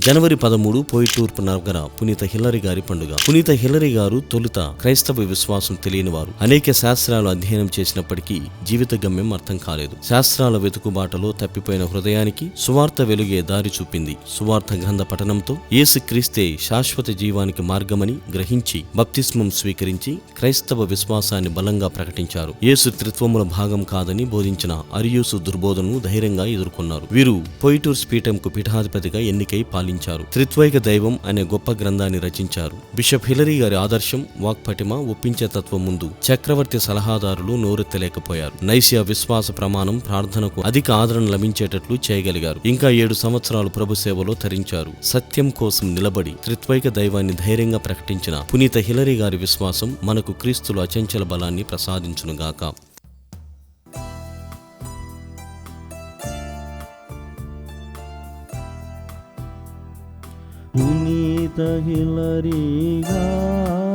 జనవరి 13 పోయిటూర్పు నగర పునీత హిల్లరీ గారి పండుగ. పునీత హిల్లరీ గారు తొలుత క్రైస్తవ విశ్వాసం తెలియనివారు. అనేక శాస్త్రాలు అధ్యయనం చేసినప్పటికీ జీవిత గమ్యం అర్థం కాలేదు. శాస్త్రాల వెతుకుబాటలో తప్పిపోయిన హృదయానికి సువార్త వెలుగే దారి చూపింది. సువార్త గ్రంథ పఠనంతో యేసు క్రీస్తే శాశ్వత జీవానికి మార్గమని గ్రహించి బప్తిస్మం స్వీకరించి క్రైస్తవ విశ్వాసాన్ని బలంగా ప్రకటించారు. యేసు త్రిత్వముల భాగం కాదని బోధించిన అరియూసు దుర్బోధనను ధైర్యంగా ఎదుర్కొన్నారు. వీరు పోయిటూర్స్ పీఠంకు పీఠాధిపతిగా ఎన్నికై పాలించారు. త్రిత్వైక దైవం అనే గొప్ప గ్రంథాన్ని రచించారు. బిషప్ హిల్లరీ గారి ఆదర్శం, వాక్పటిమ, ఒప్పించే తత్వం ముందు చక్రవర్తి సలహాదారులు నోరెత్తలేకపోయారు. నైసియా విశ్వాస ప్రమాణం ప్రార్థనకు అధిక ఆదరణ లభించేటట్లు చేయగలిగారు. ఇంకా 7 సంవత్సరాలు ప్రభు సేవలో తరించారు. సత్యం కోసం నిలబడి త్రిత్వైక దైవాన్ని ధైర్యంగా ప్రకటించిన పునీత హిల్లరీ గారి విశ్వాసం మనకు క్రీస్తులో అచంచల బలాన్ని ప్రసాదించునుగాక. పునీత హిల్లరీ గారు